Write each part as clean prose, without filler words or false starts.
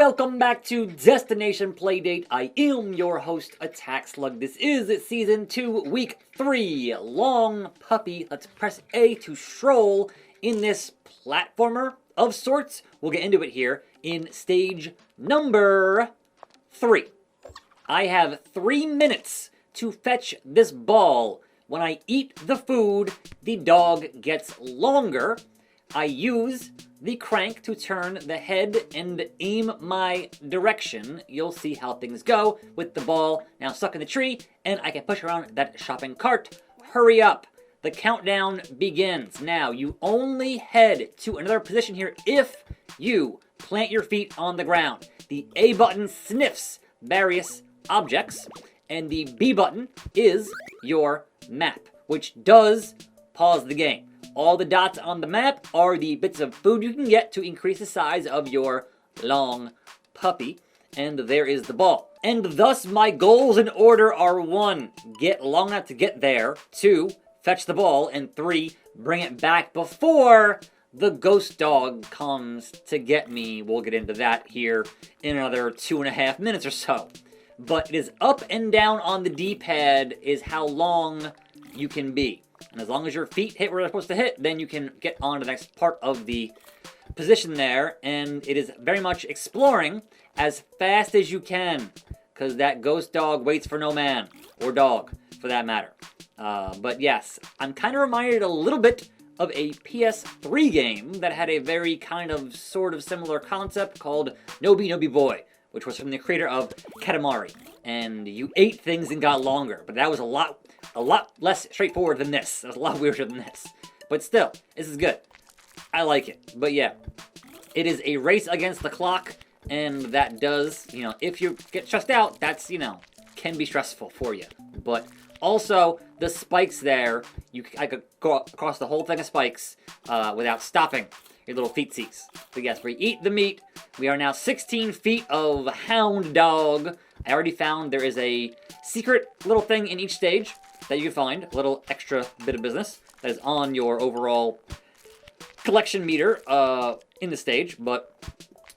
Welcome back to Destination Playdate. I am your host, Attack Slug. This is Season 2, Week 3. Long Puppy. Let's press A to stroll in this platformer of sorts. We'll get into it here in stage number 3. I have 3 minutes to fetch this ball. When I eat the food, the dog gets longer. I use the crank to turn the head and aim my direction. You'll see how things go with the ball now stuck in the tree, and I can push around that shopping cart. Hurry up. The countdown begins. Now, you only head to another position here if you plant your feet on the ground. The A button sniffs various objects, and the B button is your map, which does pause the game. All the dots on the map are the bits of food you can get to increase the size of your long puppy. And there is the ball. And thus my goals in order are 1, get long enough to get there, 2, fetch the ball, and 3, bring it back before the ghost dog comes to get me. We'll get into that here in another 2.5 minutes or so. But it is up and down on the D-pad is how long you can be. And as long as your feet hit where they're supposed to hit, then you can get on to the next part of the position there. And it is very much exploring as fast as you can, because that ghost dog waits for no man, or dog, for that matter. But yes, I'm kind of reminded a little bit of a PS3 game that had a very kind of sort of similar concept called Nobi Nobi Boy, which was from the creator of Katamari. And you ate things and got longer, but that was a lot less straightforward than this. It was a lot weirder than this. But still, this is good. I like it. But yeah, it is a race against the clock, and that does, if you get stressed out, that's, can be stressful for you. But also, the spikes there, I could go across the whole thing of spikes without stopping your little feetsies. But yes, we eat the meat. We are now 16 feet of hound dog. I already found there is a secret little thing in each stage that you can find, a little extra bit of business that is on your overall collection meter in the stage, but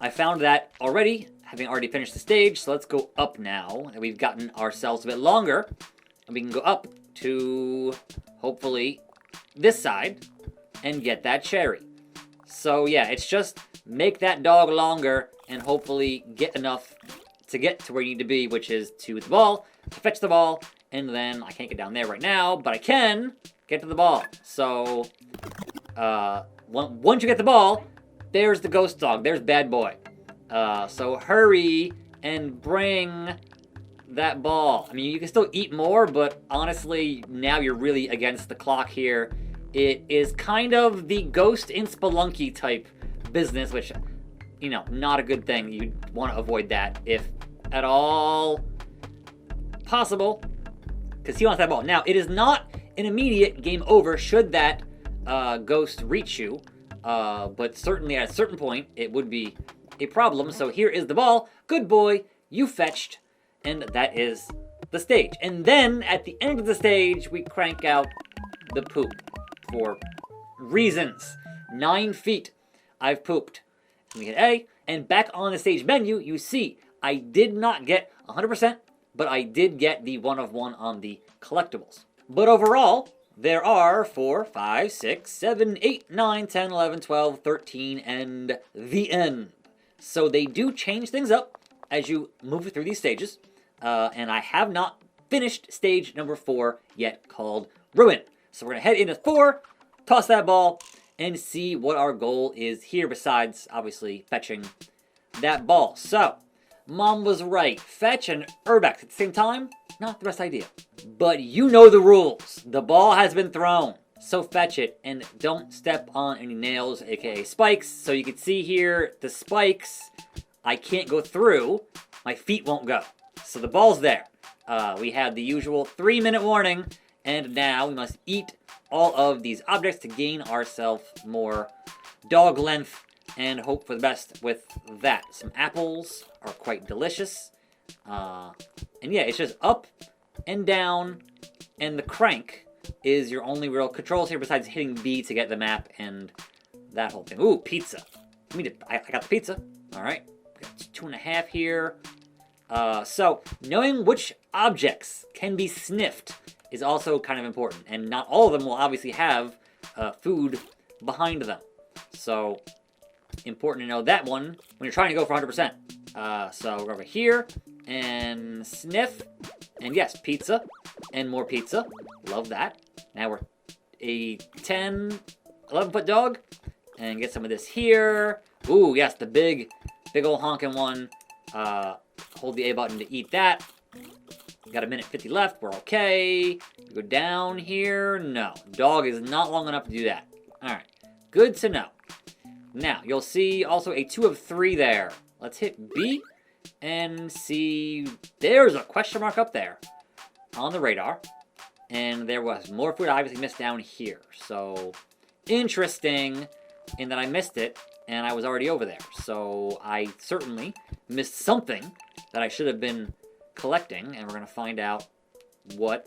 I found that already, having already finished the stage, so let's go up now, that we've gotten ourselves a bit longer, and we can go up to, hopefully, this side, and get that cherry. So yeah, it's just make that dog longer, and hopefully get enough to get to where you need to be, which is to the ball, to fetch the ball, and then I can't get down there right now, but I can get to the ball. So, once you get the ball, there's the ghost dog. There's bad boy. So hurry and bring that ball. I mean, you can still eat more, but honestly, now you're really against the clock here. It is kind of the Ghost in Spelunky type business, which, not a good thing. You want to avoid that if at all possible, because he wants that ball. Now, it is not an immediate game over should that ghost reach you, but certainly at a certain point, it would be a problem. So here is the ball. Good boy, you fetched, and that is the stage. And then, at the end of the stage, we crank out the poop for reasons. 9 feet I've pooped. And we hit A, and back on the stage menu, you see I did not get 100%, but I did get the 1 of 1 on the collectibles. But overall, there are 4, 5, 6, 7, 8, 9, 10, 11, 12, 13, and the end. So they do change things up as you move through these stages. And I have not finished stage number 4 yet, called Ruin. So we're going to head into 4, toss that ball, and see what our goal is here, besides, obviously, fetching that ball. So, Mom was right. Fetch and Urbex at the same time, not the best idea. But you know the rules. The ball has been thrown. So fetch it, and don't step on any nails, aka spikes. So you can see here, the spikes, I can't go through. My feet won't go. So the ball's there. We have the usual 3-minute warning, and now we must eat all of these objects to gain ourselves more dog length and hope for the best with that. Some apples are quite delicious. And yeah, it's just up and down, and the crank is your only real controls here besides hitting B to get the map and that whole thing. Ooh, pizza. I got the pizza. All right. got 2.5 here. So, knowing which objects can be sniffed is also kind of important. And not all of them will obviously have food behind them. So, important to know that one when you're trying to go for 100%. So, we're over here and sniff. And yes, pizza and more pizza. Love that. Now we're a 10, 11-foot dog. And get some of this here. Ooh, yes, the big old honking one. Hold the A button to eat that. Got 1:50 left. We're okay. Go down here. No. Dog is not long enough to do that. Alright. Good to know. Now, you'll see also a 2 of 3 there. Let's hit B and see. There's a question mark up there on the radar. And there was more food I obviously missed down here. So, interesting in that I missed it and I was already over there. So, I certainly missed something that I should have been collecting, and we're going to find out what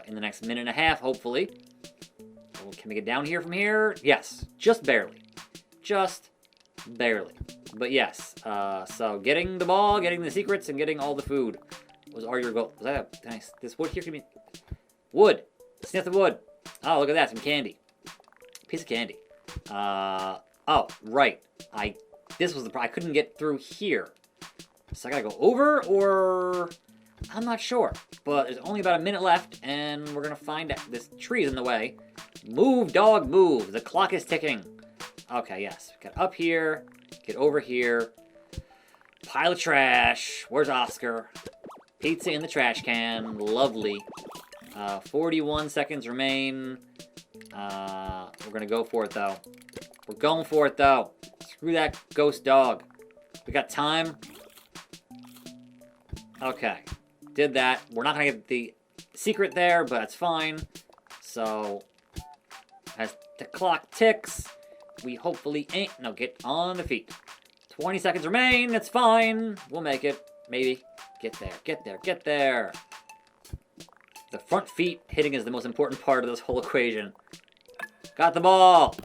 in the next minute and a half, hopefully. Can we get down here from here? Yes, just barely. Just barely. But yes, so getting the ball, getting the secrets, and getting all the food are your goals. Nice. This wood here can be... Wood. Sniff the wood. Oh, look at that, some candy. Piece of candy. Oh, right. I couldn't get through here. So I gotta go over, or... I'm not sure. But there's only about a minute left, and we're gonna find out. This tree is in the way. Move, dog, move. The clock is ticking. Okay, yes. Get up here. Get over here. Pile of trash. Where's Oscar? Pizza in the trash can. Lovely. 41 seconds remain. We're gonna go for it, though. We're going for it, though. Screw that ghost dog. We got time. Okay, did that. We're not gonna get the secret there, but that's fine. So, as the clock ticks, we hopefully ain't... No, get on the feet. 20 seconds remain, it's fine. We'll make it, maybe. Get there, get there, get there. The front feet hitting is the most important part of this whole equation. Got the ball.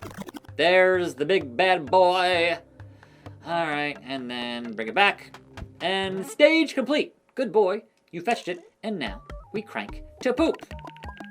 There's the big bad boy. Alright, and then bring it back. And stage complete. Good boy, you fetched it, and now we crank to poop.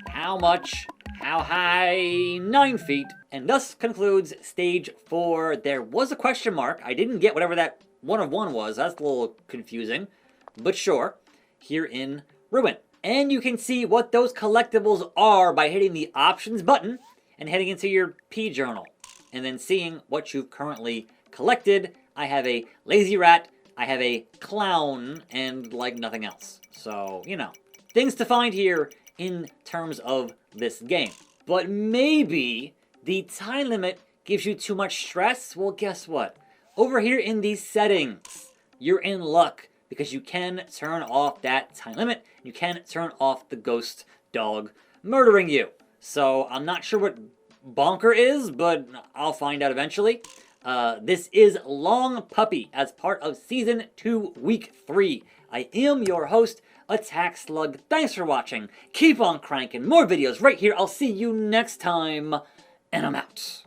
How much? How high? 9 feet. And thus concludes stage 4. There was a question mark. I didn't get whatever that 1 of 1 was. That's a little confusing. But sure, here in Ruin. And you can see what those collectibles are by hitting the options button and heading into your P journal. And then seeing what you've currently collected. I have a lazy rat. I have a clown, and like nothing else. So, you know, things to find here in terms of this game. But maybe the time limit gives you too much stress? Well, guess what? Over here in these settings, you're in luck because you can turn off that time limit. You can turn off the ghost dog murdering you. So, I'm not sure what bonker is, but I'll find out eventually. This is Long Puppy as part of Season 2, Week 3. I am your host, Attack Slug. Thanks for watching. Keep on cranking. More videos right here. I'll see you next time, and I'm out.